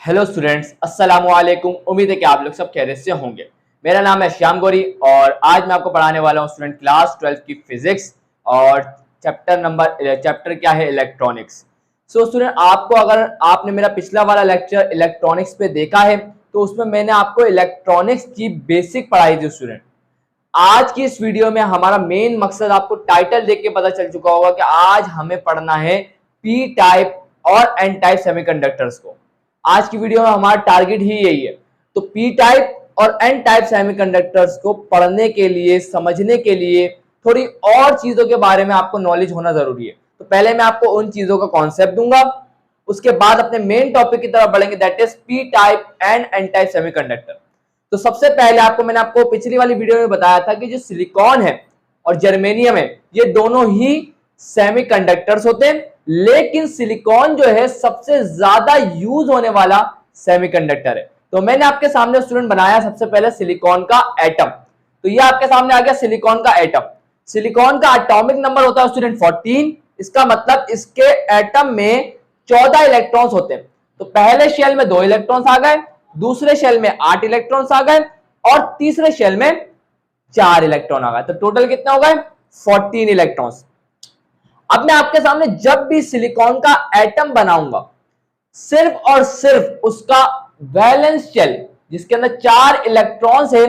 Hello students, अस्सलाम वालेकुम। उम्मीद है कि आप लोग सब खैरियत से होंगे। मेरा नाम है श्याम गौरी और आज मैं आपको पढ़ाने वाला हूँ स्टूडेंट क्लास 12 की फिजिक्स और चैप्टर क्या है, इलेक्ट्रॉनिक्स। सो स्टूडेंट, आपको अगर आपने मेरा पिछला वाला लेक्चर इलेक्ट्रॉनिक्स पे देखा है तो उसमें मैंने आपको इलेक्ट्रॉनिक्स की बेसिक पढ़ाई थी स्टूडेंट। आज की इस वीडियो में हमारा मेन मकसद आपको टाइटल देख के पता चल चुका होगा कि आज हमें पढ़ना है पी टाइप और एन टाइप सेमीकंडक्टर्स को। आज की वीडियो में हमारा टारगेट ही यही है। तो पी टाइप और एन टाइप सेमीकंडक्टर्स को पढ़ने के लिए, समझने के लिए थोड़ी और चीजों के बारे में आपको नॉलेज होना जरूरी है। तो पहले मैं आपको उन चीजों का कॉन्सेप्ट दूंगा, उसके बाद अपने मेन टॉपिक की तरफ बढ़ेंगे, that is P type and N type semiconductor. तो सबसे पहले मैंने आपको पिछली वाली वीडियो में बताया था कि जो सिलिकॉन है और जर्मेनियम है ये दोनों ही सेमीकंडक्टर्स होते हैं, लेकिन सिलिकॉन जो है सबसे ज्यादा यूज होने वाला सेमीकंडक्टर है। तो मैंने आपके सामने स्टूडेंट बनाया सबसे पहले सिलिकॉन का एटम। तो ये आपके सामने आ गया सिलिकॉन का एटम। सिलिकॉन का एटॉमिक नंबर होता है स्टूडेंट 14। इसका मतलब इसके एटम में 14 इलेक्ट्रॉन्स होते हैं। तो पहले शेल में 2 इलेक्ट्रॉन्स आ गए, दूसरे शेल में 8 इलेक्ट्रॉन्स आ गए और तीसरे शेल में 4 इलेक्ट्रॉन आ गए। तो टोटल कितने हो गए? 14 इलेक्ट्रॉन्स। अब मैं आपके सामने जब भी सिलिकॉन का एटम बनाऊंगा, सिर्फ और सिर्फ उसका वैलेंस शेल जिसके अंदर 4 इलेक्ट्रॉन्स है,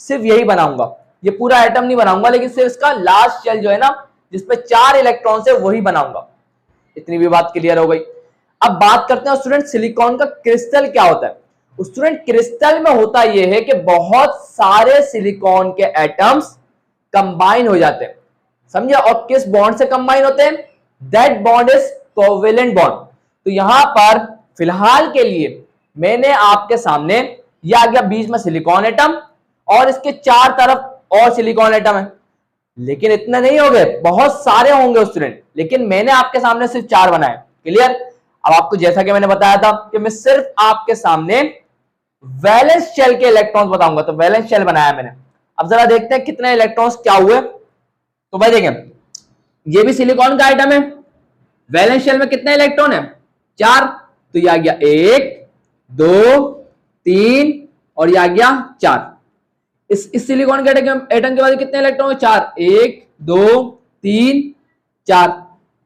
सिर्फ यही बनाऊंगा। ये पूरा एटम नहीं बनाऊंगा, लेकिन सिर्फ इसका लास्ट शेल जो है ना, जिसपे 4 इलेक्ट्रॉन्स है, वही बनाऊंगा। इतनी भी बात क्लियर हो गई। अब बात करते हैं स्टूडेंट सिलिकॉन का क्रिस्टल क्या होता है। स्टूडेंट क्रिस्टल में होता यह है कि बहुत सारे सिलिकॉन के एटम्स कंबाइन हो जाते हैं, समझे। और किस बॉन्ड से कंबाइन होते हैं? That bond is covalent bond. तो यहां पर फिलहाल के लिए मैंने आपके सामने यह आ गया बीच में सिलिकॉन एटम और इसके 4 तरफ और सिलिकॉन एटम है। लेकिन इतने नहीं हो गए, बहुत सारे होंगे स्टूडेंट, लेकिन मैंने आपके सामने सिर्फ 4 बनाए। क्लियर? अब आपको जैसा कि मैंने बताया था कि मैं सिर्फ आपके सामने वैलेंस शेल के इलेक्ट्रॉन्स बताऊंगा, तो वैलेंस शेल बनाया मैंने। अब जरा देखते हैं कितने इलेक्ट्रॉन्स क्या हुए। तो भाई देखें, ये भी सिलिकॉन का आइटम है। वैलेंस शेल में कितने इलेक्ट्रॉन है? 4। तो ये आ गया 1 2 3 और ये आ गया 4। इस सिलिकॉन के एटम के बाद कितने इलेक्ट्रॉन है? 4। 1 2 3 4।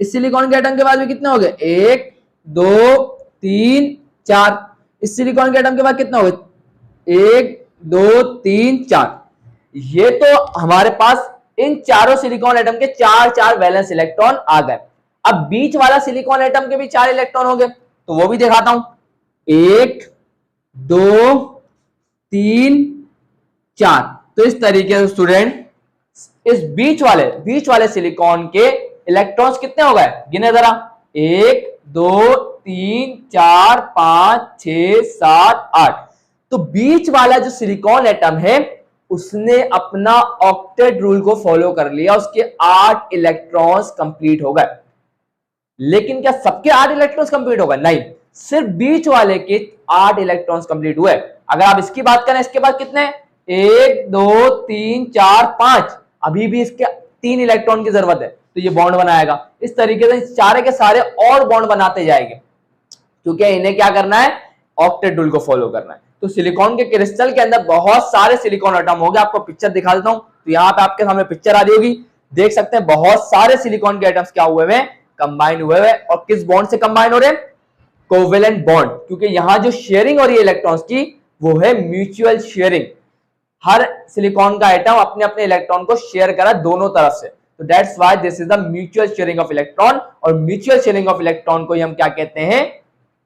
इस सिलिकॉन के एटम के बाद भी कितने हो गए? 1 2 3 4। इस सिलिकॉन के एटम के बाद कितना हो गए? 1 2 3 4। ये तो हमारे पास इन चारों सिलिकॉन एटम के 4 वैलेंस इलेक्ट्रॉन आ गए। अब बीच वाला सिलिकॉन एटम के भी 4 इलेक्ट्रॉन हो गए, तो वो भी दिखाता हूं। 1 2 3 4। तो इस तरीके से स्टूडेंट इस बीच वाले सिलिकॉन के इलेक्ट्रॉन्स कितने हो गए? गिने जरा। 1 2 3 4 5 6 7 8। तो बीच वाला जो सिलिकॉन एटम है उसने अपना ऑक्टेट रूल को फॉलो कर लिया, उसके 8 इलेक्ट्रॉन्स कंप्लीट हो गए। लेकिन क्या सबके 8 इलेक्ट्रॉन्स कंप्लीट हो गए? नहीं, सिर्फ बीच वाले के 8 इलेक्ट्रॉन्स कंप्लीट हुए। अगर आप इसकी बात करें, इसके बाद कितने? 1 2 3 4 5। अभी भी इसके 3 इलेक्ट्रॉन की जरूरत है, तो ये बॉन्ड बनाएगा। इस तरीके से सारे के सारे और बॉन्ड बनाते जाएंगे, क्योंकि इन्हें क्या करना है? ऑक्टेट रूल को फॉलो करना है। तो सिलिकॉन के क्रिस्टल के अंदर बहुत सारे सिलिकॉन एटम हो गए। आपको पिक्चर दिखा देता हूं। तो यहाँ पे आपके सामने पिक्चर आ रही होगी, देख सकते हैं बहुत सारे सिलिकॉन के एटम्स क्या हुए हैं? कंबाइन हुए हैं। और किस बॉन्ड से कंबाइन हो रहे हैं? Covalent bond. क्योंकि यहां जो शेयरिंग हो रही है इलेक्ट्रॉन्स की, वो है म्यूचुअल शेयरिंग। हर सिलिकॉन का एटम अपने अपने इलेक्ट्रॉन को शेयर करा दोनों तरफ से। तो that's why this is the mutual sharing of electron. और म्यूचुअल शेयरिंग ऑफ इलेक्ट्रॉन को हम क्या कहते हैं?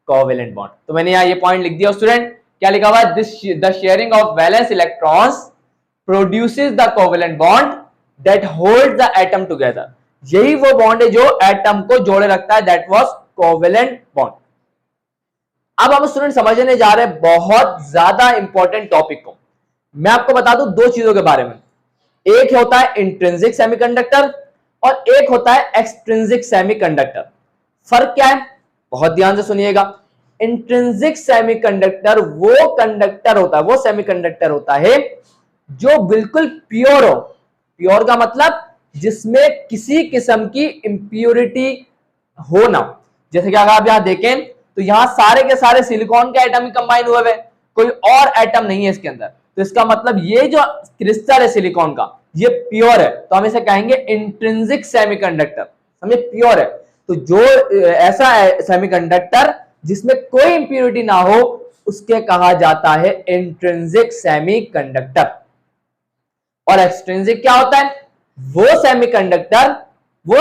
Covalent bond. तो मैंने यहाँ ये पॉइंट लिख दिया स्टूडेंट। क्या लिखा हुआ है? The sharing of valence electrons produces the covalent bond that hold the atom together. यही वो बॉन्ड है जो एटम को जोड़े रखता है, दैट वाज कोवेलेंट बॉन्ड। अब हम स्टूडेंट समझने जा रहे हैं बहुत ज्यादा इंपॉर्टेंट टॉपिक को। मैं आपको बता दूं 2 चीजों के बारे में। एक होता है इंट्रिंसिक सेमीकंडक्टर और एक होता है एक्सट्रिंसिक सेमीकंडक्टर। फर्क क्या है? बहुत ध्यान से सुनिएगा। इंट्रिंसिक सेमीकंडक्टर वो कंडक्टर होता है, वो सेमीकंडक्टर होता है जो बिल्कुल प्योर हो। प्योर का मतलब जिसमें किसी किस्म की इंप्योरिटी हो ना। जैसे कि अगर आप यहां देखें तो यहां सारे के सारे सिलिकॉन के एटम ही कंबाइन हुए हुए, कोई और एटम नहीं है इसके अंदर। तो इसका मतलब ये जो क्रिस्टल है सिलिकॉन का ये प्योर है, तो हम इसे कहेंगे इंट्रिंसिक सेमीकंडक्टर। समझे, प्योर है। तो जो ऐसा सेमीकंडक्टर जिसमें कोई इंप्योरिटी ना हो उसके कहा जाता है इंट्रिंसिक सेमीकंडक्टर। और एक्सट्रिंसिक क्या होता है? वो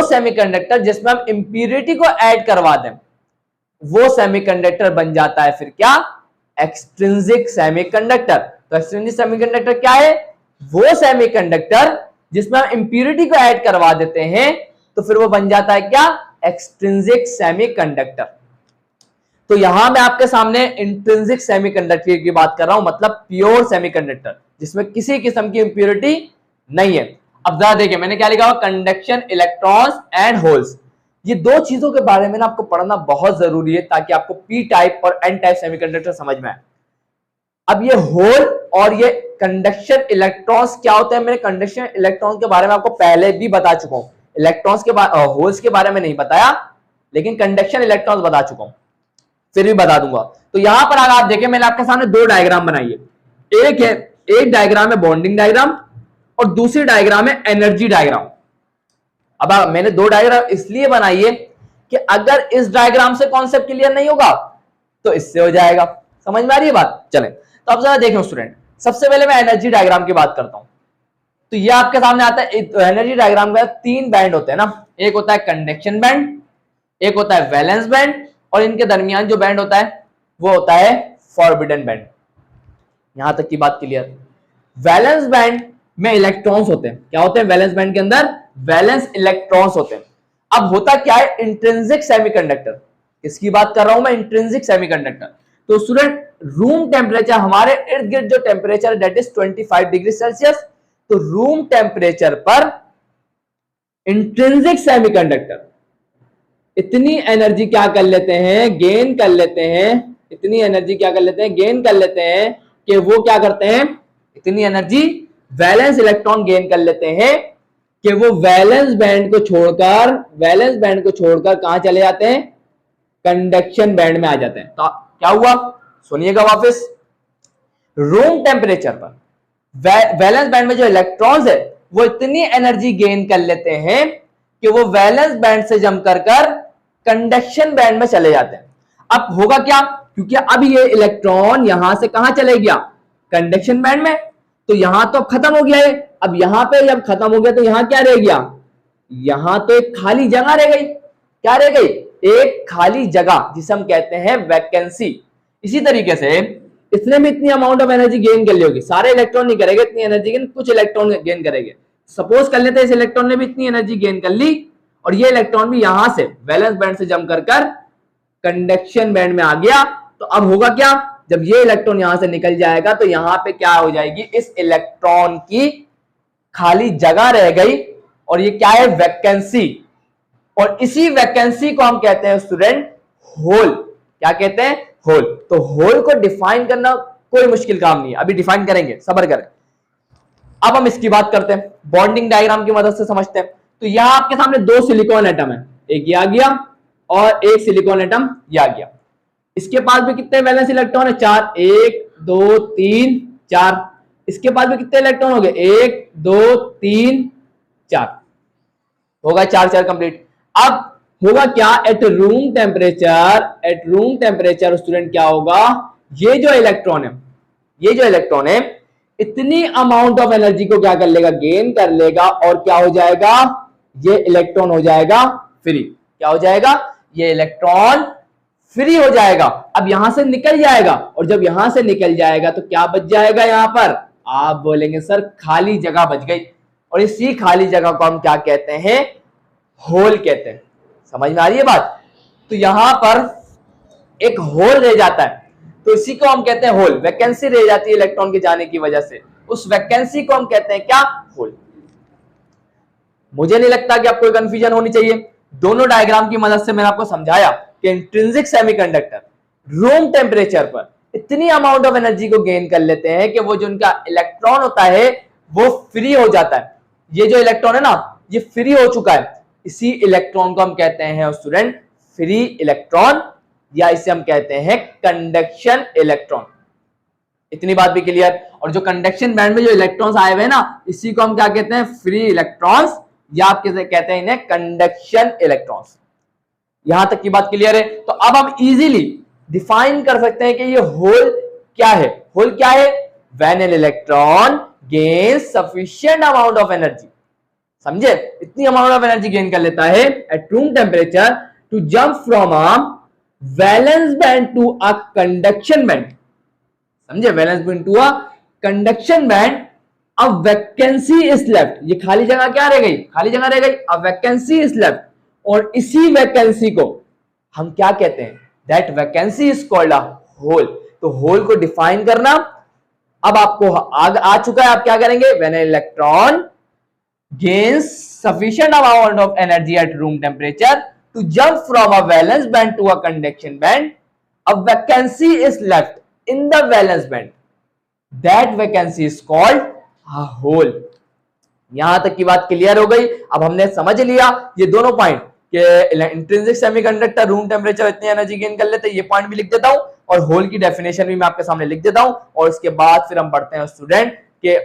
सेमीकंडक्टर जिसमें हम इंप्योरिटी को ऐड करवा दें, वो सेमीकंडक्टर बन जाता है फिर क्या? Extrinsic semiconductor. तो एक्सट्रिंसिक सेमीकंडक्टर क्या है? वो सेमीकंडक्टर जिसमें हम इंप्योरिटी को ऐड करवा देते हैं, तो फिर वो बन जाता है क्या? Extrinsic semiconductor. तो यहां मैं आपके सामने इंट्रिंसिक सेमीकंडक्टर की बात कर रहा हूं, मतलब प्योर सेमीकंडक्टर जिसमें किसी किस्म की इंप्योरिटी नहीं है। अब जरा देखिए मैंने क्या लिखा हुआ, कंडक्शन, इलेक्ट्रॉन्स एंड होल्स। ये दो चीजों के बारे में ना आपको पढ़ना बहुत जरूरी है ताकि आपको पी टाइप और एन टाइप सेमीकंडक्टर समझ में आए। अब ये होल और ये कंडक्शन इलेक्ट्रॉन्स क्या होते हैं, मैंने कंडक्शन इलेक्ट्रॉन के बारे में आपको पहले भी बता चुका हूं। इलेक्ट्रॉन्स के होल्स के बारे में नहीं बताया, लेकिन कंडक्शन इलेक्ट्रॉन्स बता चुका हूं, फिर भी बता दूंगा। तो यहां पर अगर आप देखें मैंने आपके सामने दो डायग्राम बनाई है। एक डायग्राम है बॉन्डिंग डायग्राम और दूसरी डायग्राम है एनर्जी डायग्राम। अब मैंने दो डायग्राम इसलिए बनाई है कि अगर इस डायग्राम से कॉन्सेप्ट क्लियर नहीं होगा तो इससे हो जाएगा। समझ में आ रही है बात? चलें तो अब जरा देखें स्टूडेंट, सबसे पहले मैं एनर्जी डायग्राम की बात करता हूं। तो ये आपके सामने आता है, एनर्जी डायग्राम का तीन बैंड होते हैं ना, एक होता है कंडक्शन बैंड, एक होता है वैलेंस बैंड, और इनके दरमियान जो बैंड होता है वो होता है फॉरबिडन बैंड। यहां तक की बात क्लियर? वैलेंस बैंड में इलेक्ट्रॉन्स होते हैं। क्या होते हैं वैलेंस बैंड के अंदर? वैलेंस इलेक्ट्रॉन्स होते हैं। अब होता क्या है? Intrinsic semiconductor. इसकी बात कर रहा हूं मैं, इंट्रिंसिक सेमीकंडक्टर। तो स्टूडेंट रूम टेम्परेचर, हमारे इर्द गिर्द जो टेम्परेचर है दैट इज 25 डिग्री सेल्सियस, तो रूम टेम्परेचर पर इंट्रिंसिक सेमीकंडक्टर इतनी एनर्जी क्या कर लेते हैं? गेन कर लेते हैं। इतनी एनर्जी क्या कर लेते हैं? गेन कर लेते हैं कि वो क्या करते हैं? इतनी एनर्जी वैलेंस इलेक्ट्रॉन गेन कर लेते हैं कि वो वैलेंस बैंड को छोड़कर कहां चले जाते हैं? कंडक्शन बैंड में आ जाते हैं। तो क्या हुआ? सुनिएगा वापस, रूम टेम्परेचर पर वैलेंस बैंड में जो इलेक्ट्रॉन्स है वो इतनी एनर्जी गेन कर लेते हैं कि वो वैलेंस बैंड से जम कर कंडक्शन बैंड में चले जाते हैं। अब होगा क्या? क्योंकि अब ये इलेक्ट्रॉन यहां से कहां चले गया? कंडक्शन बैंड में। तो यहां तो अब खत्म हो गया है। अब यहां पे जब खत्म हो गया तो यहां क्या रह गया? यहां तो एक खाली जगह रह गई। क्या रह गई? एक खाली जगह, जिसे हम कहते हैं वैकेंसी। इसी तरीके से इसने भी इतनी अमाउंट ऑफ एनर्जी गेन कर ली होगी। सारे इलेक्ट्रॉन नहीं करेंगे इतनी एनर्जी गेन, कुछ इलेक्ट्रॉन गेन करेंगे। सपोज कर लेते हैं इस इलेक्ट्रॉन ने भी इतनी एनर्जी गेन कर ली और ये इलेक्ट्रॉन भी यहां से वैलेंस बैंड से जम कर कंडक्शन बैंड में आ गया। तो अब होगा क्या? जब ये इलेक्ट्रॉन यहां से निकल जाएगा तो यहां पे क्या हो जाएगी? इस इलेक्ट्रॉन की खाली जगह रह गई और ये क्या है? वैकेंसी। और इसी वैकेंसी को हम कहते हैं स्टूडेंट होल। क्या कहते हैं? होल। तो होल को डिफाइन करना कोई मुश्किल काम नहीं है, अभी डिफाइन करेंगे, सब्र करें। अब हम इसकी बात करते हैं, बॉन्डिंग डायग्राम की मदद से समझते हैं। तो यहां आपके सामने दो सिलिकॉन एटम है, एक ये आ गया और एक सिलिकॉन एटम ये आ गया। इसके पास भी कितने वैलेंस इलेक्ट्रॉन है? 4, 1 2 3 4। इसके पास भी कितने इलेक्ट्रॉन हो गए? 1 2 3 4, होगा 4 4 कंप्लीट। अब होगा क्या? एट रूम टेम्परेचर स्टूडेंट क्या होगा? ये जो इलेक्ट्रॉन है इतनी अमाउंट ऑफ एनर्जी को क्या कर लेगा? गेन कर लेगा। और क्या हो जाएगा? ये इलेक्ट्रॉन हो जाएगा फ्री। क्या हो जाएगा? ये इलेक्ट्रॉन फ्री हो जाएगा। अब यहां से निकल जाएगा और जब यहां से निकल जाएगा तो क्या बच जाएगा? यहां पर आप बोलेंगे सर खाली जगह बच गई। और इसी खाली जगह को हम क्या कहते हैं? होल कहते हैं। समझ में आ रही है बात? तो यहां पर एक होल रह जाता है, तो इसी को हम कहते हैं होल। वैकेंसी रह जाती है इलेक्ट्रॉन के जाने की वजह से, उस वैकेंसी को हम कहते हैं क्या? होल। मुझे नहीं लगता कि आपको कंफ्यूजन होनी चाहिए। दोनों डायग्राम की मदद से मैंने आपको समझाया कि इंट्रिंसिक सेमीकंडक्टर रूम टेम्परेचर पर इतनी अमाउंट ऑफ एनर्जी को गेन कर लेते हैं कि वो जो उनका इलेक्ट्रॉन होता है वो फ्री हो जाता है। ये जो इलेक्ट्रॉन है ना, ये फ्री हो चुका है। इसी इलेक्ट्रॉन को हम कहते हैं स्टूडेंट फ्री इलेक्ट्रॉन, या इसे हम कहते हैं कंडक्शन इलेक्ट्रॉन। इतनी बात भी क्लियर। और जो कंडक्शन बैंड में जो इलेक्ट्रॉन्स आए हुए हैं ना, इसी को हम क्या कहते हैं, फ्री इलेक्ट्रॉन्स, या आप कैसे कहते हैं इन्हें, कंडक्शन इलेक्ट्रॉन्स। यहां तक की बात क्लियर है। तो अब हम इजीली डिफाइन कर सकते हैं कि ये होल क्या है। होल क्या है? When an electron gains sufficient amount of energy, समझे, इतनी अमाउंट ऑफ एनर्जी गेन कर लेता है at room temperature to jump from a valence band to a conduction band, समझे, valence band to a conduction band, a vacancy is left, ये खाली जगह क्या रह गई, खाली जगह रह गई, अ वैकेंसी इज लेफ्ट, और इसी वैकेंसी को हम क्या कहते हैं, that vacancy is called a hole. तो होल को डिफाइन करना अब आपको आ चुका है। आप क्या करेंगे, when an electron gains sufficient amount of energy at room temperature to jump from a valence band to a conduction band, a vacancy is left in the valence band, that vacancy is called a hole। यहां तक की बात clear हो गई। अब हमने समझ लिया ये दोनों पॉइंट कि इंट्रिंसिक सेमीकंडक्टर रूम टेम्परेचर इतनी एनर्जी गेन कर लेते हैं, ये पॉइंट भी लिख देता हूं, और होल की डेफिनेशन भी मैं आपके सामने लिख देता हूं। और उसके बाद फिर हम पढ़ते हैं स्टूडेंट के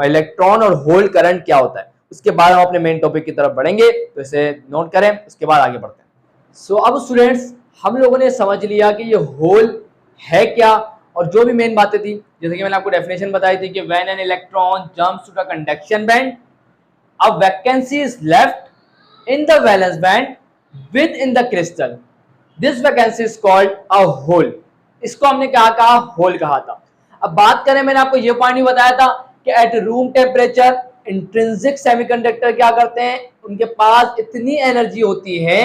इलेक्ट्रॉन और होल करंट क्या होता है। उसके बाद हम अपने मेन टॉपिक की तरफ बढ़ेंगे, तो इसे नोट करें, उसके बाद आगे बढ़ते हैं। सो अब स्टूडेंट्स हम लोगों ने समझ लिया कि ये होल है क्या, और जो भी मेन बातें थी, जैसे कि मैंने आपको डेफिनेशन बताई थी कि when an electron jumps to the conduction band, a vacancy is left in the valence band within the crystal, this vacancy is called a hole। इसको हमने क्या कहा, होल कहा था। अब बात करें, मैंने आपको ये पॉइंट भी बताया था कि eight room temperature intrinsic semiconductor क्या करते हैं, उनके पास इतनी एनर्जी होती है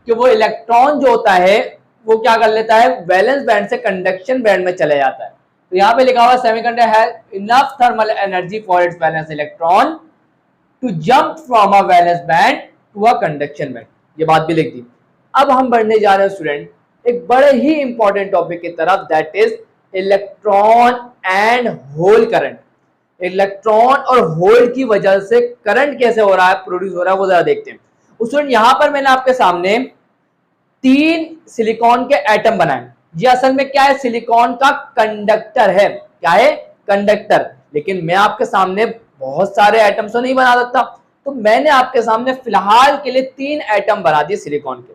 कि वो इलेक्ट्रॉन जो होता है वो क्या कर लेता है, वैलेंस बैंड से कंडक्शन बैंड में चले जाता है। तो यहाँ पे लिखा हुआ semiconductor has enough thermal energy for its valence electron to jump from a valence band to a conduction band, ये बात भी लिख दी। अब हम बढ़ने जा रहे हैं स्टूडेंट एक बड़े ही इंपॉर्टेंट टॉपिक की तरफ, that is electron and hole current. Electron और होल की वजह से करंट कैसे हो रहा है, प्रोड्यूस हो रहा है, वो जरा देखते हैं। स्टूडेंट यहां पर मैंने आपके सामने 3 सिलिकॉन के एटम बनाए। ये असल में क्या है, सिलिकॉन का कंडक्टर है। क्या है, कंडक्टर। लेकिन मैं आपके सामने बहुत सारे एटम्स तो नहीं बना सकता, तो मैंने आपके सामने फिलहाल के लिए 3 एटम बना दिए सिलिकॉन के,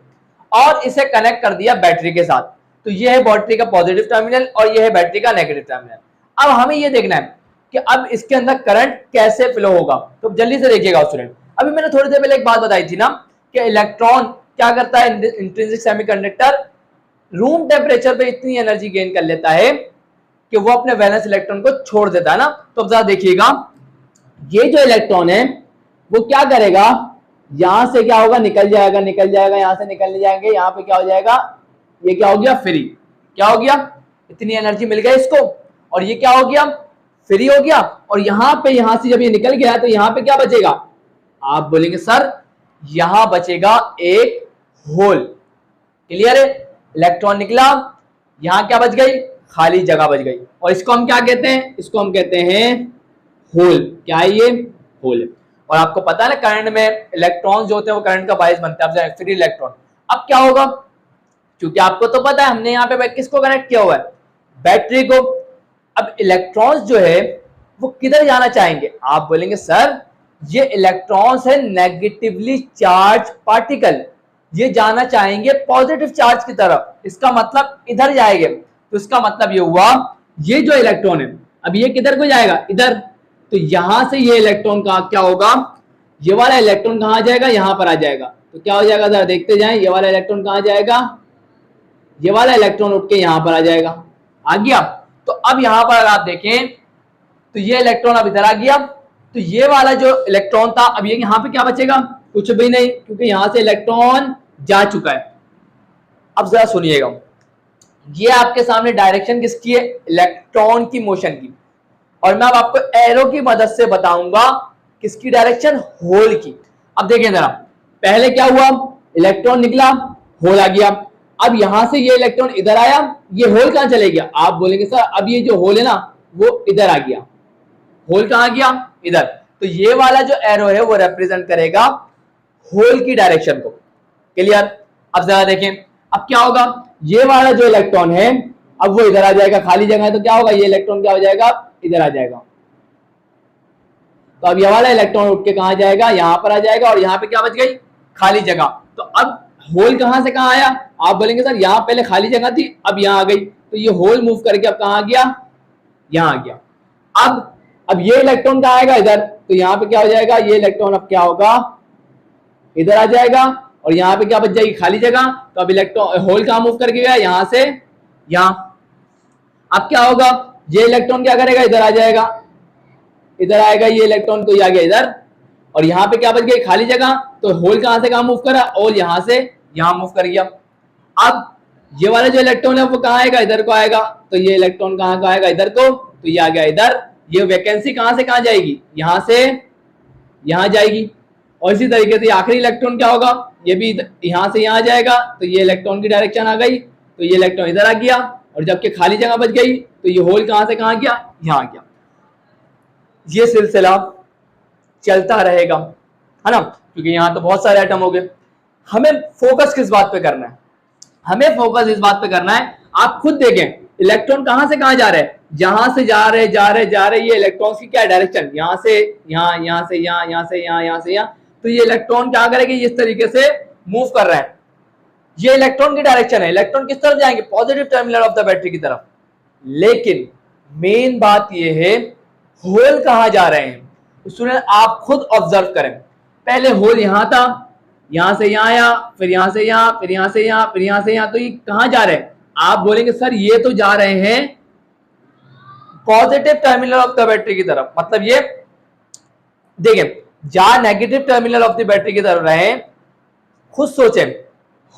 और इसे कनेक्ट कर दिया बैटरी के साथ। तो ये है बैटरी का पॉजिटिव टर्मिनल और ये है बैटरी का नेगेटिव टर्मिनल। अब हमें ये देखना है कि अब इसके अंदर करंट कैसे फ्लो होगा। तो जल्दी से देखिएगा स्टूडेंट, अभी मैंने थोड़ी देर पहले एक बात बताई थी ना कि इलेक्ट्रॉन क्या करता है, इंट्रिंसिक सेमीकंडक्टर रूम टेम्परेचर पे इतनी एनर्जी गेन कर लेता है कि वो अपने वैलेंस इलेक्ट्रॉन को छोड़ देता है ना। तो अब जरा देखिएगा, ये जो इलेक्ट्रॉन है वो क्या करेगा, यहां से क्या होगा, निकल जाएगा, निकल जाएगा, यहां से निकलने जाएंगे, यहां पे क्या हो जाएगा, ये क्या हो गया, फ्री। क्या हो गया, इतनी एनर्जी मिल गई इसको, और ये क्या हो गया, फ्री हो गया। और यहां पे, यहां से जब ये निकल गया तो यहां पे क्या बचेगा, आप बोलेंगे सर यहां बचेगा एक होल। क्लियर है, इलेक्ट्रॉन निकला, यहां क्या बच गई, खाली जगह बच गई, और इसको हम क्या कहते हैं, इसको हम कहते हैं होल। क्या है ये, होल है। और आपको पता है ना करंट में इलेक्ट्रॉन जो होते हैं वो करंट का बायस बनते हैं, फ्री इलेक्ट्रॉन। अब क्या होगा, क्योंकि आपको तो पता है हमने यहाँ पे किसको कनेक्ट किया हुआ है, बैटरी को। अब इलेक्ट्रॉन्स जो है वो किधर जाना चाहेंगे, आप बोलेंगे सर ये इलेक्ट्रॉन्स है नेगेटिवली चार्ज पार्टिकल, ये जाना चाहेंगे पॉजिटिव चार्ज की तरफ, इसका मतलब इधर जाएंगे। तो इसका मतलब ये हुआ, ये जो इलेक्ट्रॉन है अब ये किधर को जाएगा, इधर। तो यहां से ये इलेक्ट्रॉन का क्या होगा, ये वाला इलेक्ट्रॉन कहां जाएगा, यहां पर आ जाएगा। तो क्या हो जाएगा, जरा देखते जाएं, ये वाला इलेक्ट्रॉन कहां जाएगा, ये वाला इलेक्ट्रॉन उठ के यहां पर आ जाएगा। आ गया। तो अब यहां पर अगर आप देखें तो ये इलेक्ट्रॉन अब इधर आ गया, तो ये वाला जो इलेक्ट्रॉन था अब ये यहां पे क्या बचेगा, कुछ भी नहीं, क्योंकि यहां से इलेक्ट्रॉन जा चुका है। अब जरा सुनिएगा, ये आपके सामने डायरेक्शन किसकी है, इलेक्ट्रॉन की मोशन की, और मैं अब आपको एरो की मदद से बताऊंगा किसकी डायरेक्शन, होल की। अब देखिए जरा, पहले क्या हुआ, इलेक्ट्रॉन निकला, होल आ गया। अब यहां से ये इलेक्ट्रॉन इधर आया, ये होल कहां चले गया, आप बोलेंगे सर अब ये जो होल है ना वो इधर आ गया, होल कहां गया, इधर। तो ये वाला जो एरो है वो रिप्रेजेंट करेगा होल की डायरेक्शन को। क्लियर। अब जरा देखें, अब क्या होगा, ये वाला जो इलेक्ट्रॉन है अब वो इधर आ जाएगा, खाली जगह है तो क्या होगा, ये इलेक्ट्रॉन क्या हो जाएगा, इधर आ जाएगा। तो अब ये वाला इलेक्ट्रॉन उठ के कहां जाएगा, यहां पर आ जाएगा, और यहाँ पे क्या बच गई, खाली जगह। तो अब होल कहां से कहां आया, आप बोलेंगे सर यहाँ पहले खाली जगह थी अब यहाँ आ गई, तो ये होल मूव करके अब कहां आ गया, यहाँ आ गया। अब ये इलेक्ट्रॉन कहां आएगा, इधर, तो यहाँ पे क्या हो जाएगा, ये इलेक्ट्रॉन अब क्या होगा, इधर आ जाएगा, और यहाँ पे क्या बच जाएगी, खाली जगह। तो अब इलेक्ट्रॉन होल कहां मूव करके गया, यहां से यहाँ। अब क्या होगा, ये इलेक्ट्रॉन क्या करेगा, इधर आ जाएगा, इधर आएगा ये इलेक्ट्रॉन, तो ये आ गया इधर, और यहाँ पे क्या बच गई, खाली जगह। तो होल कहां से कहां मूव करा, और यहां से यहां मूव कर गया। अब ये वाला जो इलेक्ट्रॉन है वो कहां आएगा, इधर को आएगा, तो ये इलेक्ट्रॉन कहां आएगा, इधर को, तो ये आ गया इधर। ये वैकेंसी कहां से कहां जाएगी, यहां से यहां जाएगी। और इसी तरीके से आखिरी इलेक्ट्रॉन क्या होगा, ये भी यहां से यहां जाएगा, तो ये इलेक्ट्रॉन की डायरेक्शन आ गई, तो ये इलेक्ट्रॉन इधर आ गया, और जबकि खाली जगह बच गई तो ये होल कहां से कहां गया, यहां आ गया। ये सिलसिला चलता रहेगा, है ना, क्योंकि यहां तो बहुत सारे एटम हो गए। हमें फोकस किस बात पे करना है, हमें फोकस इस बात पे करना है, आप खुद देखें इलेक्ट्रॉन कहां से कहां जा रहे हैं, जहां से जा रहे ये इलेक्ट्रॉन्स की क्या डायरेक्शन, यहां से यहां, यहां से यहां, यहां से यहां, यहां से यहां। तो ये इलेक्ट्रॉन क्या करेंगे, इस तरीके से मूव कर रहे हैं, ये इलेक्ट्रॉन की डायरेक्शन है। इलेक्ट्रॉन किस तरफ जाएंगे, positive terminal of the battery की तरफ। लेकिन मेन बात ये है होल कहां जा रहे हैं, स्टूडेंट आप खुद ऑब्जर्व करें। पहले होल यहां था, यहां से यहां आया, फिर यहां से यहां, फिर यहां से यहां, फिर यहां से यहां, तो ये कहां जा रहे हैं, आप बोलेंगे सर ये तो जा रहे हैं positive terminal of the battery की तरफ। मतलब ये देखिए, जहां negative terminal of the battery की तरफ रहे, खुद सोचें,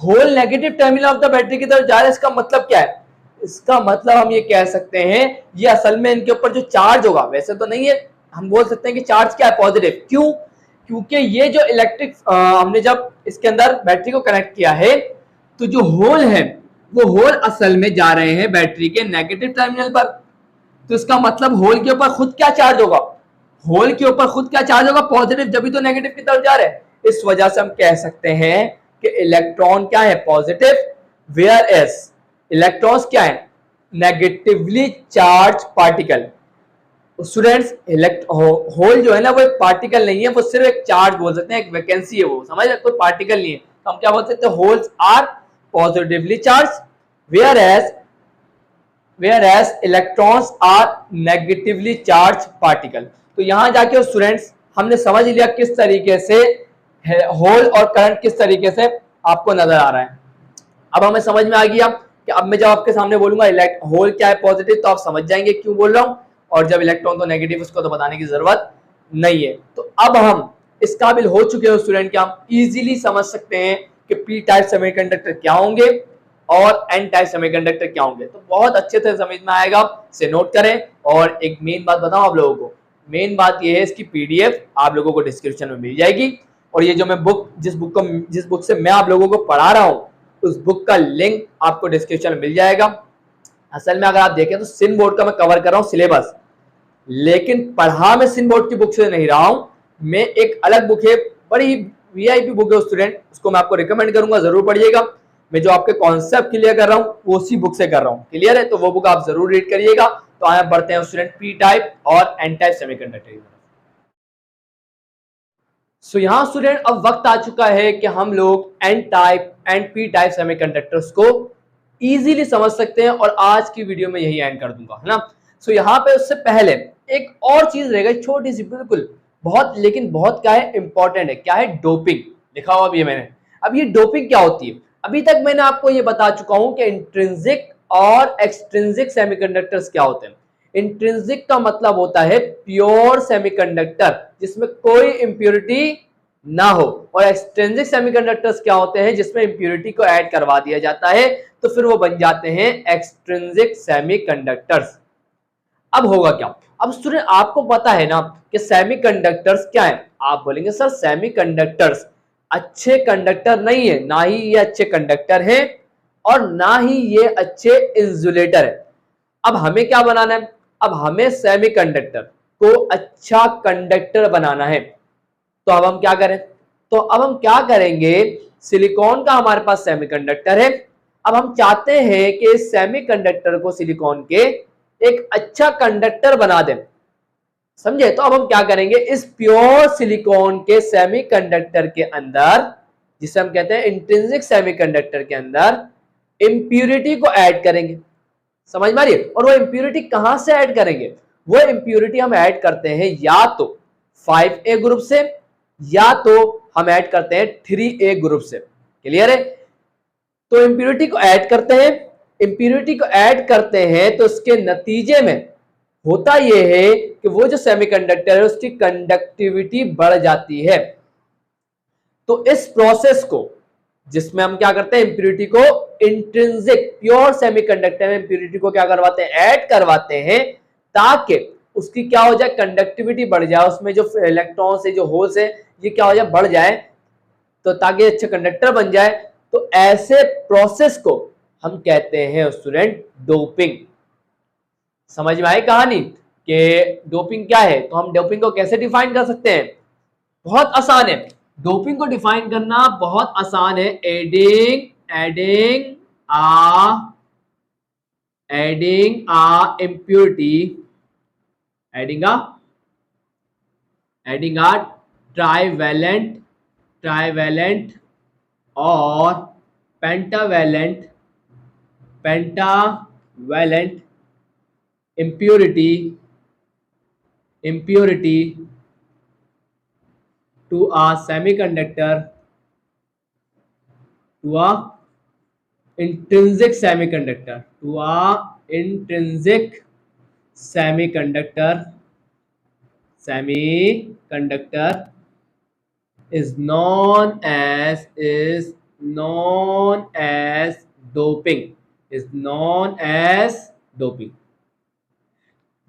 hole negative terminal of the battery की तरफ जा रहे हैं, इसका मतलब क्या है, इसका मतलब हम ये कह सकते हैं ये असल में इनके ऊपर जो चार्ज होगा, वैसे तो नहीं है, हम बोल सकते हैं कि चार्ज क्या है, पॉजिटिव। क्यों, क्योंकि ये जो इलेक्ट्रिक हमने जब इसके अंदर बैटरी को कनेक्ट किया है, तो जो होल है वो होल असल में जा रहे हैं बैटरी के नेगेटिव टर्मिनल पर। तो इसका मतलब होल के ऊपर खुद क्या चार्ज होगा, होल के ऊपर खुद क्या चार्ज होगा, पॉजिटिव, जब भी तो नेगेटिव की तरफ जा रहे हैं। इस वजह से हम कह सकते हैं कि इलेक्ट्रॉन क्या है, पॉजिटिव, वेयर एज इलेक्ट्रॉन्स क्या है, negatively charge particle. Students hole जो है ना वो एक पार्टिकल नहीं है, वो सिर्फ एक चार्ज बोल सकते हैं, एक वैकेंसी है वो, समझ, कोई पार्टिकल नहीं है। तो हम क्या बोल सकते हैं, holes are positively charge, whereas electrons are negatively charge particle. तो यहां जाके स्टूडेंट्स हमने समझ लिया किस तरीके से होल और करंट किस तरीके से आपको नजर आ रहा है। अब हमें समझ में आ गया कि अब मैं जब आपके सामने बोलूंगा होल क्या है, पॉजिटिव, तो आप समझ जाएंगे क्यों बोल रहा हूं, और जब इलेक्ट्रॉन तो नेगेटिव, उसको तो बताने की जरूरत नहीं है। तो अब हम इस काबिल हो चुके हैं स्टूडेंट कि हम इजीली समझ सकते हैं कि पी टाइप सेमीकंडक्टर क्या होंगे और एन टाइप सेमीकंडक्टर क्या होंगे। तो बहुत अच्छे से समझ में आएगा, से नोट करें। और एक मेन बात बताऊं आप लोगों को, मेन बात यह है, इसकी पीडीएफ आप लोगों को डिस्क्रिप्शन में मिल जाएगी, और ये जो मैं जिस बुक से मैं आप लोगों को पढ़ा रहा हूं, उस बुक का लिंक आपको डिस्क्रिप्शन में मिल जाएगा। असल में अगर आप देखें तो सिन बोर्ड का मैं कवर कर रहा हूं सिलेबस, लेकिन पढ़ा मैं सिन बोर्ड की बुक से नहीं रहा हूं, मैं एक अलग बुक है, बड़ी वीआईपी बुक है स्टूडेंट, उसको मैं आपको रिकमेंड करूंगा, जरूर पढ़िएगा। मैं जो आपके कॉन्सेप्ट क्लियर कर रहा हूं वो उसी बुक से कर रहा हूं, क्लियर है, तो वो बुक आप जरूर रीड करिएगा। तो आए बढ़ते हैं स्टूडेंट पी टाइप और एन टाइप सेमीकंडक्टर। सो यहाँ स्टूडेंट अब वक्त आ चुका है कि हम लोग N type and P type semiconductors को इजीली समझ सकते हैं, और आज की वीडियो में यही एंड कर दूंगा, है ना। सो यहाँ पे उससे पहले एक और चीज रहेगा, छोटी सी, बिल्कुल बहुत, लेकिन बहुत क्या है, इंपॉर्टेंट है, क्या है, डोपिंग लिखा हुआ भी है मैंने। अब ये डोपिंग क्या होती है, अभी तक मैंने आपको ये बता चुका हूं कि इंट्रिंसिक और एक्सट्रिंसिक सेमीकंडक्टर्स क्या होते हैं। इंट्रिंसिक का मतलब होता है प्योर सेमीकंडक्टर जिसमें कोई इंप्योरिटी ना हो, और एक्सट्रिंसिक सेमीकंडक्टर्स क्या होते हैं, जिसमें इंप्योरिटी को ऐड करवा दिया जाता है, तो फिर वो बन जाते हैं एक्सट्रिंसिक सेमीकंडक्टर्स। अब होगा क्या, अब स्टूडेंट आपको पता है ना कि सेमीकंडक्टर्स क्या है, आप बोलेंगे सर सेमीकंडक्टर्स अच्छे कंडक्टर नहीं है, ना ही ये अच्छे कंडक्टर है और ना ही ये अच्छे इंसुलेटर है। अब हमें क्या बनाना है, अब हमें सेमीकंडक्टर को अच्छा कंडक्टर बनाना है। तो अब हम क्या करें, तो अब हम क्या करेंगे, सिलिकॉन का हमारे पास सेमीकंडक्टर है, अब हम चाहते हैं कि इस सेमीकंडक्टर को सिलिकॉन के एक अच्छा कंडक्टर बना दें, समझे। तो अब हम क्या करेंगे, इस प्योर सिलिकॉन के सेमीकंडक्टर के अंदर, जिसे हम कहते हैं इंट्रिंसिक सेमीकंडक्टर के अंदर, इंप्यूरिटी को ऐड करेंगे। समझ में आ रही है। और वो इंप्यूरिटी कहां से ऐड करेंगे, वो इंप्यूरिटी हम ऐड करते हैं या तो 5A ग्रुप से या तो हम ऐड करते हैं 3A ग्रुप से। क्लियर है। तो इंप्यूरिटी को ऐड करते हैं, इंप्यूरिटी को ऐड करते हैं तो इसके नतीजे में होता यह है कि वो जो सेमीकंडक्टर है उसकी कंडक्टिविटी बढ़ जाती है। तो इस प्रोसेस को, जिसमें हम क्या करते हैं, इंप्यूरिटी को इंट्रिंसिक प्योर सेमीकंडक्टर में इंप्यूरिटी को क्या करवाते हैं, ऐड करवाते हैं, ताकि उसकी क्या हो जाए, कंडक्टिविटी बढ़ जाए, उसमें जो इलेक्ट्रॉन्स है, जो होल्स है, ये क्या हो जाए, बढ़ जाए, तो ताकि अच्छे कंडक्टर बन जाए। तो ऐसे प्रोसेस को हम कहते हैं स्टूडेंट डोपिंग। समझ में आई कहानी कि डोपिंग क्या है। तो हम डोपिंग को कैसे डिफाइन कर सकते हैं, बहुत आसान है। डोपिंग को डिफाइन करना बहुत आसान है। एडिंग आ इम्प्योरिटी, एडिंग आ ट्राइवेलेंट और pentavalent impurity to a semiconductor, to a intrinsic semiconductor, semiconductor is known as doping,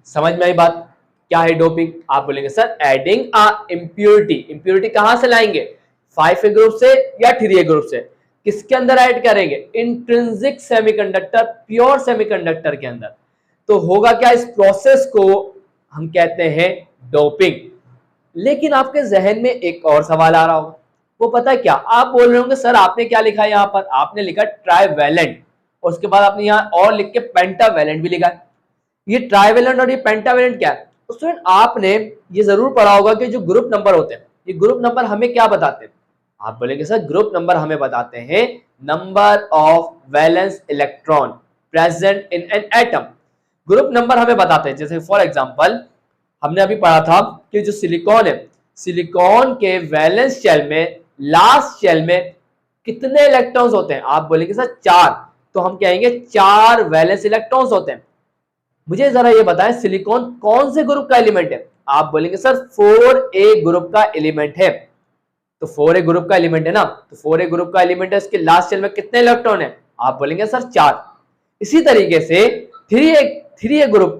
समझ में आई बात। क्या है डोपिंग, आप बोलेंगे sir adding a impurity, impurity कहां से लाएंगे, 5A ग्रुप से या 3A ग्रुप से, किसके अंदर ऐड करेंगे, इंट्रिंसिक सेमीकंडक्टर, प्योर सेमीकंडक्टर के अंदर। तो होगा क्या, इस प्रोसेस को हम कहते हैं डोपिंग। लेकिन आपके जहन में एक और सवाल आ रहा होगा, वो पता है क्या, आप बोल रहे होंगे सर आपने क्या लिखा है यहाँ पर, आपने लिखा ट्राइवेलेंट और उसके बाद आपने यहाँ और लिख के पेंटावेलेंट भी लिखा है। ये ट्राइवेलेंट और ये पेंटावेलेंट क्या है। तो स्टूडेंट आपने ये जरूर पढ़ा होगा कि जो ग्रुप नंबर होते हैं, ये ग्रुप नंबर हमें क्या बताते हैं, आप बोलेंगे सर ग्रुप नंबर हमें बताते हैं number of valence electron present in an atom. Group number हमें बताते हैं, जैसे फॉर एग्जांपल हमने अभी पढ़ा था कि जो सिलिकॉन है, सिलिकॉन के वैलेंस शेल में, लास्ट शेल में कितने इलेक्ट्रॉन्स होते हैं, आप बोलेंगे सर 4, तो हम कहेंगे 4 वैलेंस इलेक्ट्रॉन्स होते हैं। मुझे जरा ये बताएं सिलिकॉन कौन से ग्रुप का एलिमेंट है, आप बोलेंगे सर 4A ग्रुप का एलिमेंट है। तो 4A ग्रुप का एलिमेंट है ना, तो 4A ग्रुप का एलिमेंट है, इसके लास्ट शेल में कितने इलेक्ट्रॉन है, आप बोलेंगे सर 4। इसी तरीके से 3A ग्रुप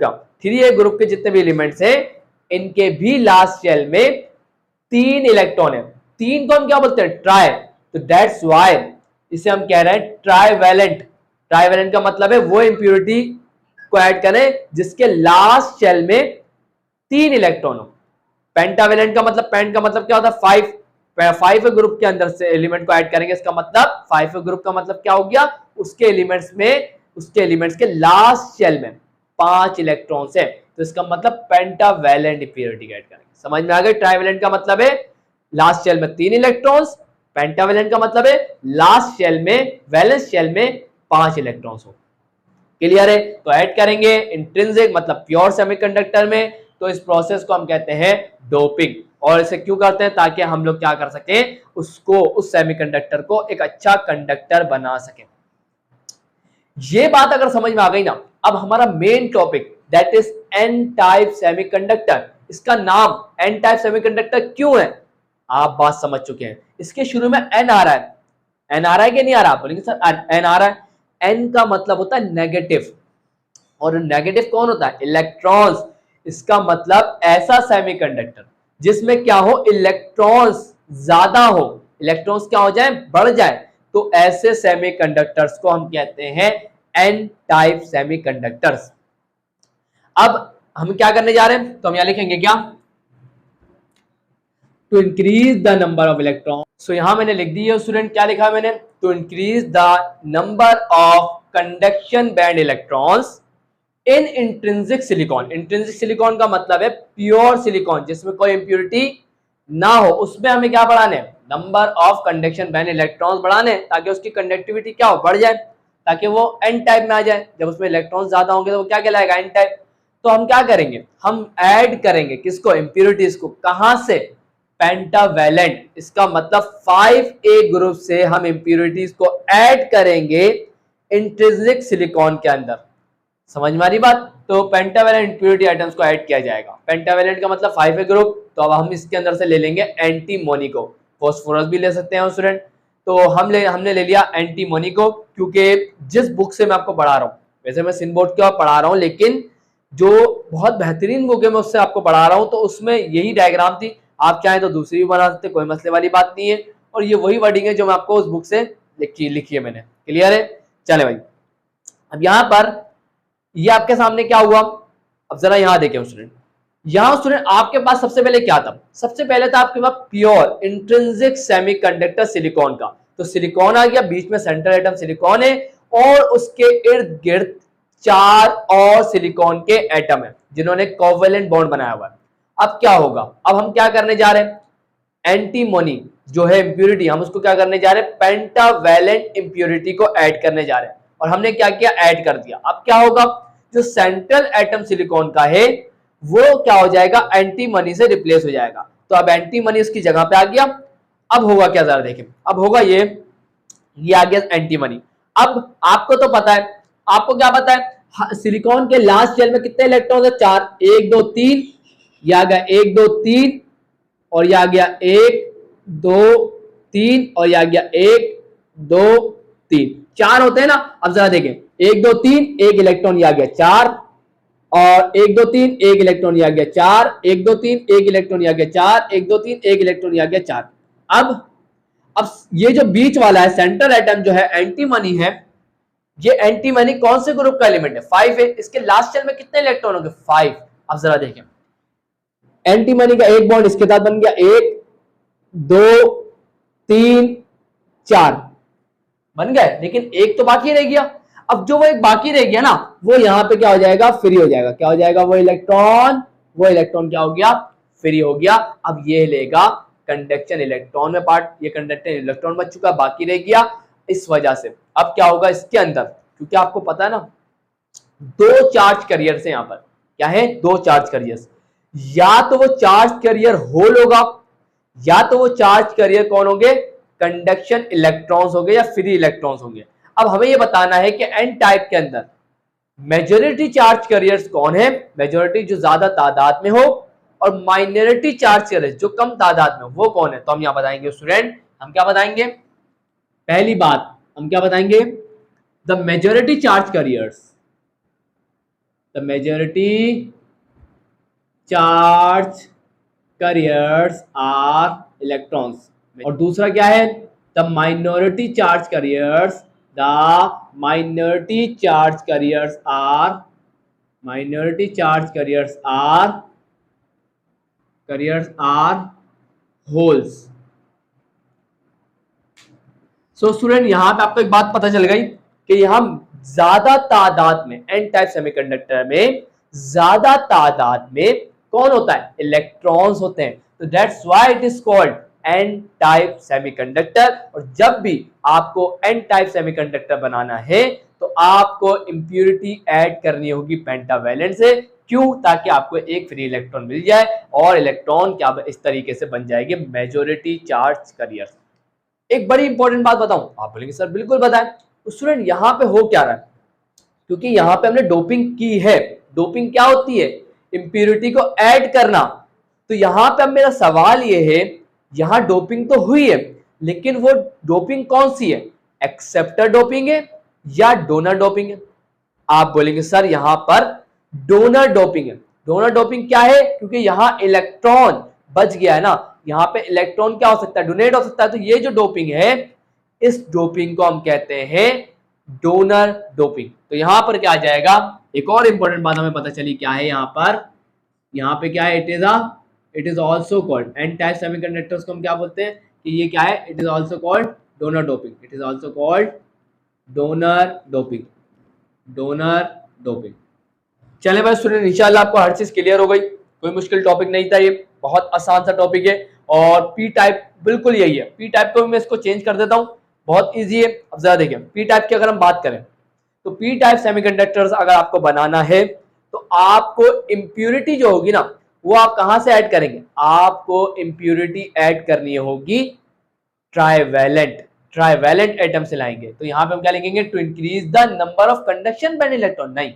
के जितने भी एलिमेंट्स हैं, इनके भी लास्ट शेल में 3 इलेक्ट्रॉन है। 3 को हम क्या बोलते हैं, ट्राई, तो दैट्स व्हाई इसे हम कह रहे हैं ट्राइवेलेंट। ट्राइवेलेंट का मतलब है वो इंप्योरिटी को ऐड करें जिसके लास्ट शेल में 3 इलेक्ट्रॉन हो। पेंटावेलेंट का मतलब, पेंट का मतलब क्या होता है 5 ग्रुप के अंदर से एलिमेंट को ऐड करेंगे, इसका मतलब 5 ग्रुप का मतलब क्या हो गया, उसके एलिमेंट्स के लास्ट शेल में 5 इलेक्ट्रॉन्स है, तो इसका मतलब पेंटावेलेंट इंप्योरिटी ऐड करेंगे। समझ में आ गई। ट्राइवेलेंट का मतलब है लास्ट शेल में 3 इलेक्ट्रॉन्स, पेंटावेलेंट का मतलब है लास्ट शेल में, वैलेंस शेल में 5 इलेक्ट्रॉन्स हो। क्लियर है। तो ऐड करेंगे इंट्रिंसिक मतलब प्योर सेमीकंडक्टर में, तो इस प्रोसेस को हम कहते हैं डोपिंग। और इसे क्यों करते हैं, ताकि हम लोग क्या कर सकें, उसको, उस सेमीकंडक्टर को एक अच्छा कंडक्टर बना सकें। ये बात अगर समझ में आ गई ना, अब हमारा main topic that is an type semiconductor. इसका नाम एन टाइप सेमीकंडक्टर क्यों है, आप बात समझ चुके हैं। इसके शुरू में एन आ रहा है, एन आ रहा है कि नहीं आ रहा, बोलेंगे सर एन आ रहा है। एन का मतलब होता है नेगेटिव, और नेगेटिव कौन होता है, इलेक्ट्रॉन्स। इसका मतलब ऐसा सेमीकंडक्टर जिसमें क्या हो, इलेक्ट्रॉन्स ज्यादा हो, इलेक्ट्रॉन्स क्या हो जाए, बढ़ जाए, तो ऐसे सेमीकंडक्टर्स को हम कहते हैं एन टाइप सेमीकंडक्टर्स। अब हम क्या करने जा रहे हैं, तो हम यहां लिखेंगे क्या, to increase the number of electron. So यहाँ मैंने लिख दी है स्टूडेंट, क्या लिखा है मैंने, to increase the number of conduction band electrons in intrinsic silicon. Intrinsic silicon का मतलब है प्योर सिलिकॉन जिसमें कोई इंप्योरिटी ना हो, उसमें हमें क्या बढ़ाने, number of conduction band electrons बढ़ाने, ताकि उसकी कंडक्टिविटी क्या हो, बढ़ जाए, ताकि वो एन टाइप में आ जाए। जब उसमें इलेक्ट्रॉन्स ज्यादा होंगे तो वो क्या कहलाएगा, एन टाइप। तो हम क्या करेंगे, हम ऐड करेंगे किसको, इंप्योरिटीज को, कहां से, पेंटावेलेंट। इसका मतलब 5A ग्रुप से हम इंप्योरिटीज को ऐड करेंगे इंट्रिंसिक सिलिकॉन के अंदर। समझ में आ रही बात। तो पेंटावेलेंट इंप्योरिटी आइटम्स को ऐड किया जाएगा। पेंटावेलेंट का मतलब 5A ग्रुप, तो अब हम इसके अंदर से ले लेंगे एंटीमोनी को, फॉस्फोरस भी ले सकते हैं स्टूडेंट। तो हमने ले लिया एंटीमोनी को, क्योंकि जिस बुक से मैं आपको पढ़ा रहा हूँ, वैसे मैं सिनबोर्ड के पढ़ा रहा हूँ, लेकिन जो बहुत बेहतरीन बुक है मैं उससे आपको पढ़ा रहा हूँ, तो उसमें यही डायग्राम थी। आप चाहें तो दूसरी भी बना सकते, कोई मसले वाली बात नहीं है। और ये वही वर्डिंग है जो मैं आपको उस बुक से लिखी है मैंने। क्लियर है। चले भाई, अब यहाँ पर ये आपके सामने क्या हुआ, अब जरा यहाँ देखें स्टूडेंट। यहाँ स्टूडेंट आपके पास सबसे पहले क्या था, सबसे पहले था आपके पास प्योर इंट्रिंसिक सेमीकंडक्टर सिलिकॉन का। तो सिलिकॉन आ गया, बीच में सेंट्रल एटम सिलिकॉन है और उसके इर्द गिर्द 4 और सिलिकॉन के एटम है जिन्होंने कोवेलेंट बॉन्ड बनाया हुआ है। अब क्या होगा, अब हम क्या करने जा रहे हैं, एंटीमोनी जो है इंप्योरिटी, हम उसको क्या करने जा रहे हैं, पेंटावेलेंट इंप्योरिटी को ऐड करने जा रहे हैं। और हमने क्या किया, ऐड कर दिया। अब क्या होगा, जो सेंट्रल एटम सिलिकॉन का है वो क्या हो जाएगा, एंटीमनी से रिप्लेस हो जाएगा। तो अब एंटीमनी उसकी जगह पे आ गया। अब होगा क्या, जरा देखें, अब होगा ये आ गया एंटीमनी। अब आपको तो पता है, आपको क्या पता है, सिलिकॉन के लास्ट शेल में कितने इलेक्ट्रॉन है, 4, 1 2 3, यह आ गया 1 2 3, और यह आ गया 1 2 3, और यह आ गया 1 2 3, 4 होते हैं ना। अब जरा देखें, 1 2 3, एक इलेक्ट्रॉन ये आ गया 4, और 1 2 3, एक इलेक्ट्रॉन ये आ गया 4, 1 2 3, एक इलेक्ट्रॉन ये आ गया 4, 1 2 3, एक इलेक्ट्रॉन ये आ गया 4। अब ये जो बीच वाला है सेंट्रल एटम जो है एंटीमनी है, ये एंटीमनी कौन से ग्रुप का एलिमेंट है, 5 है। इसके लास्ट शेल में कितने इलेक्ट्रॉन होंगे, 5। अब जरा देखें, एंटीमनी का एक बॉन्ड इसके साथ बन गया, 1 2 3 4 बन गए, लेकिन एक तो बाकी रह गया। अब जो वो एक बाकी रह गया ना, वो यहां पे क्या हो जाएगा, फ्री हो जाएगा। क्या हो जाएगा, वो इलेक्ट्रॉन क्या हो गया, फ्री हो गया। अब ये लेगा कंडक्शन इलेक्ट्रॉन में पार्ट, ये कंडक्शन इलेक्ट्रॉन बच चुका, बाकी रह गया इस वजह से। अब क्या होगा इसके अंदर, क्योंकि आपको पता है ना 2 चार्ज कैरियर्स है यहाँ पर, क्या है, 2 चार्ज कैरियर्स। या तो वो चार्ज कैरियर होल होगा, या तो वो चार्ज कैरियर कौन होंगे, कंडक्शन इलेक्ट्रॉन्स होंगे या फ्री इलेक्ट्रॉन्स होंगे। अब हमें ये बताना है कि एन टाइप के अंदर मेजॉरिटी चार्ज कैरियर्स कौन है, मेजॉरिटी जो ज्यादा तादाद में हो, और माइनॉरिटी चार्ज कैरियर्स जो कम तादाद में हो, वो कौन है। तो हम यहां बताएंगे स्टूडेंट, हम क्या बताएंगे, पहली बात हम क्या बताएंगे, the majority charge carriers, the majority charge carriers are electrons. और दूसरा क्या है, the minority charge carriers, the minority charge carriers are, minority charge carriers are holes. So student यहां पे आपको एक बात पता चल गई कि यहां ज्यादा तादाद में एन टाइप सेमीकंडक्टर में ज्यादा तादाद में कौन होता है, इलेक्ट्रॉन्स होते हैं। तो that's why it is called an type semiconductor. और जब भी आपको एन टाइप सेमीकंडक्टर बनाना है तो आपको इंप्योरिटी ऐड करनी होगी पेंटावेलेंट से। क्यों, ताकि आपको एक फ्री इलेक्ट्रॉन मिल जाए और इलेक्ट्रॉन क्या इस तरीके से बन जाएगी मेजॉरिटी चार्ज कैरियर। एक बड़ी इंपॉर्टेंट बात बताऊं, आप बोलेंगे सर बिल्कुल बताएं। तो स्टूडेंट यहां पे हो क्या रहा है, क्योंकि यहां पे हमने डोपिंग की है। डोपिंग क्या होती है, इंप्योरिटी को ऐड करना। तो यहां पे अब मेरा सवाल ये है, यहां डोपिंग तो हुई है, लेकिन वो डोपिंग कौन सी है, एक्सेप्टर डोपिंग है या डोनर डोपिंग है। आप बोलेंगे सर यहां पर डोनर डोपिंग है। डोनर डोपिंग क्या है, क्योंकि यहां इलेक्ट्रॉन बच गया है ना, यहां पे इलेक्ट्रॉन क्या हो सकता है, डोनेट हो सकता है। तो ये जो डोपिंग है, इस डोपिंग को हम कहते हैं डोनर डोपिंग। तो यहां पर क्या आ जाएगा, एक और इंपॉर्टेंट बात हमें पता चली क्या है यहां पे क्या है, it is also called an type semiconductors को हम क्या बोलते हैं, कि ये क्या है, it is also called donor doping, it is also called donor doping, donor doping. चले भाई स्टूडेंट, इंशाल्लाह आपको हर चीज क्लियर हो गई, कोई मुश्किल टॉपिक नहीं था, ये बहुत आसान सा टॉपिक है। और पी टाइप बिल्कुल यही है, पी टाइप को मैं इसको चेंज कर देता हूँ, बहुत इजी है। अब जरा देखिए पी टाइप की अगर हम बात करें तो पी टाइप सेमीकंडक्टर्स अगर आपको बनाना है तो आपको इम्प्यूरिटी जो होगी ना वो आप कहां से ऐड करेंगे, आपको इम्प्यूरिटी ऐड करनी होगी ट्राइवैलेंट, ट्राइवैलेंट एटम से लाएंगे। तो यहां पे हम क्या लिखेंगे, to increase the number of conduction band electron. नहीं,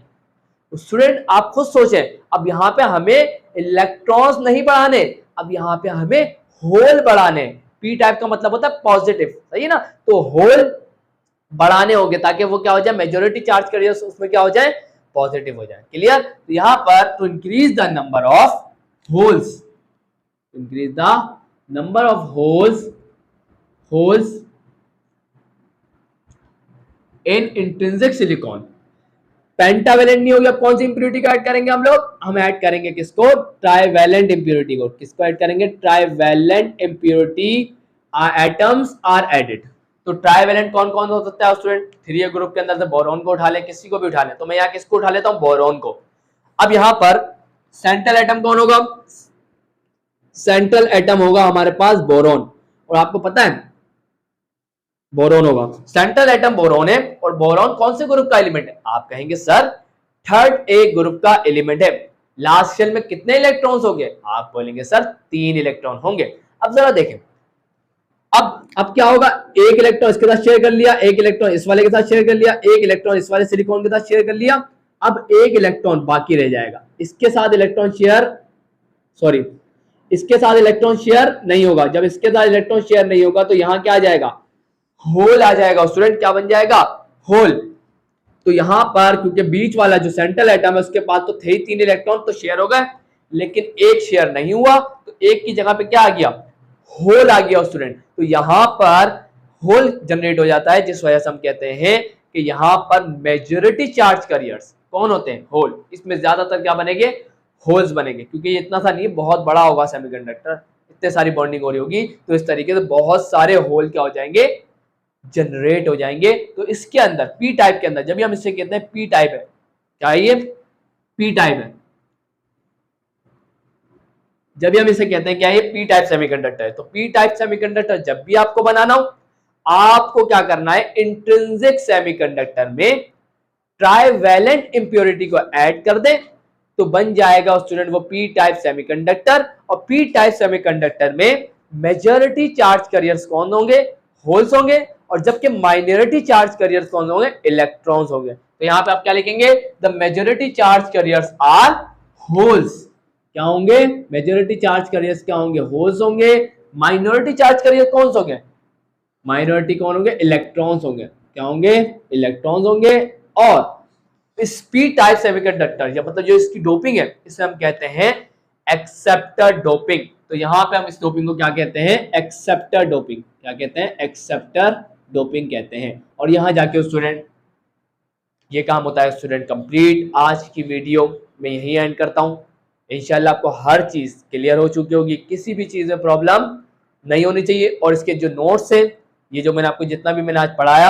तो स्टूडेंट आप खुद सोचें, अब यहाँ पे हमें इलेक्ट्रॉन्स नहीं बढ़ाने, अब यहाँ पे हमें होल बढ़ाने। पी टाइप का मतलब होता है पॉजिटिव, सही है ना, तो होल बढ़ाने होंगे ताकि वो क्या हो जाए, मेजोरिटी चार्ज करिए उसमें क्या हो जाए, पॉजिटिव हो जाए। क्लियर, तो यहाँ पर to increase the number of holes, increase the number of holes in intrinsic silicon. Pentavalent नहीं होगी, अब कौन सी इंप्योरिटी को ऐड करेंगे हम लोग, हम ऐड करेंगे किसको, ट्राइवैलेंट इंप्योरिटी को। किसको ऐड करेंगे, trivalent impurity atoms are added. तो ट्राइवैलेंट कौन कौन हो सकता है स्टूडेंट, 3A ग्रुप के अंदर से बोरॉन को उठा ले, किसी को भी उठा ले, तो मैं यहाँ किसको उठा लेता हूँ, बोरॉन को। अब यहाँ पर सेंट्रल एटम कौन होगा, सेंट्रल एटम होगा हमारे पास बोरॉन, और आपको पता है बोरॉन होगा, सेंट्रल एटम बोरॉन है। और बोरॉन कौन से ग्रुप का एलिमेंट है, आप कहेंगे सर थर्ड ए ग्रुप का एलिमेंट है। लास्ट शेल में कितने इलेक्ट्रॉन्स होंगे, आप बोलेंगे सर 3 इलेक्ट्रॉन होंगे। अब जरा देखें, अब क्या होगा, एक इलेक्ट्रॉन इसके साथ शेयर कर लिया, एक इलेक्ट्रॉन इस वाले के साथ शेयर कर लिया, एक इलेक्ट्रॉन इस वाले सिलिकॉन के साथ शेयर कर लिया, अब एक इलेक्ट्रॉन बाकी रह जाएगा, इसके साथ इलेक्ट्रॉन शेयर, सॉरी इसके साथ इलेक्ट्रॉन शेयर नहीं होगा। जब इसके साथ इलेक्ट्रॉन शेयर नहीं होगा तो यहां क्या आ जाएगा, होल आ जाएगा स्टूडेंट, क्या बन जाएगा, होल। तो यहां पर क्योंकि बीच वाला जो सेंट्रल एटम है उसके पास तो थे ही 3 इलेक्ट्रॉन, तो शेयर हो गए, लेकिन एक शेयर नहीं हुआ, तो एक की जगह पे क्या आ गया, होल आ गया स्टूडेंट। तो यहां पर होल जनरेट हो जाता है, जिस वजह से हम कहते हैं कि यहां पर मेजॉरिटी चार्ज कैरियर्स कौन होते हैं, होल। इसमें ज्यादातर क्या बनेंगे, होल्स बनेंगे, क्योंकि ये इतना सा नहीं, बहुत बड़ा होगा सेमीकंडक्टर, इतने सारी बॉन्डिंग हो रही होगी, तो इस तरीके से बहुत सारे होल क्या हो जाएंगे, जनरेट हो जाएंगे। तो इसके अंदर पी टाइप के अंदर जब भी हम इसे कहते हैं पी टाइप है, क्या ये पी टाइप है, जब भी हम इसे कहते हैं क्या ये पी टाइप सेमीकंडक्टर है। तो पी टाइप सेमीकंडक्टर जब भी आपको बनाना हो, आपको क्या करना है, इंट्रिंसिक सेमीकंडक्टर में ट्राइवैलेंट इंप्योरिटी को ऐड कर दें, तो बन जाएगा स्टूडेंट वो पी टाइप सेमीकंडक्टर। और पी टाइप सेमीकंडक्टर में मेजॉरिटी चार्ज कैरियर्स कौन होंगे, होल्स होंगे, और जबकि माइनॉरिटी चार्ज कैरियर्स कौन होंगे, इलेक्ट्रॉन्स होंगे। तो यहां पे आप क्या लिखेंगे, the majority charge carriers are holes, क्या होंगे, मेजॉरिटी चार्ज कैरियर्स क्या होंगे, होल्स होंगे। माइनॉरिटी चार्ज कैरियर कौन से होंगे, माइनॉरिटी कौन होंगे, इलेक्ट्रॉन्स होंगे, क्या होंगे, इलेक्ट्रॉन्स होंगे। और इस पी टाइप सेमीकंडक्टर या मतलब जो इसकी डोपिंग है, इसे हम कहते हैं एक्सेप्टर डोपिंग। तो यहां पे हम इस डोपिंग को क्या कहते हैं, एक्सेप्टर डोपिंग, क्या कहते हैं, एक्सेप्टर डोपिंग कहते हैं। और यहां जाके स्टूडेंट ये काम होता है स्टूडेंट कंप्लीट। आज की वीडियो में यही एंड करता हूं, इंशाल्लाह आपको हर चीज क्लियर हो चुकी होगी, किसी भी चीज में प्रॉब्लम नहीं होनी चाहिए। और इसके जो नोट्स है, ये जो मैंने आपको जितना भी मैंने आज पढ़ाया,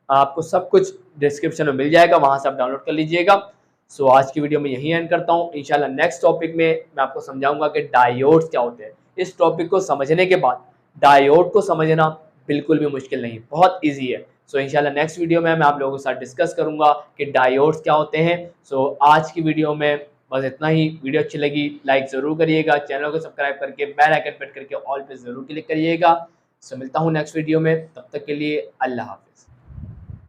आपको सब कुछ डिस्क्रिप्शन में मिल जाएगा, वहां से आप डाउनलोड कर लीजिएगा। सो आज की वीडियो में यही एंड करता हूँ। इंशाल्लाह नेक्स्ट टॉपिक में मैं आपको समझाऊंगा कि डायोड्स क्या होते हैं। इस टॉपिक को समझने के बाद डायोड को समझना बिल्कुल भी मुश्किल नहीं, बहुत ईजी है। सो इंशाल्लाह नेक्स्ट वीडियो में मैं आप लोगों के साथ डिस्कस करूंगा कि डायोड्स क्या होते हैं। सो आज की वीडियो में बस इतना ही। वीडियो अच्छी लगी लाइक जरूर करिएगा, चैनल को सब्सक्राइब करके बेल आइकन प्रेस करके ऑल पे जरूर क्लिक करिएगा। सो मिलता हूँ नेक्स्ट वीडियो में, तब तक के लिए अल्लाह हाफिज।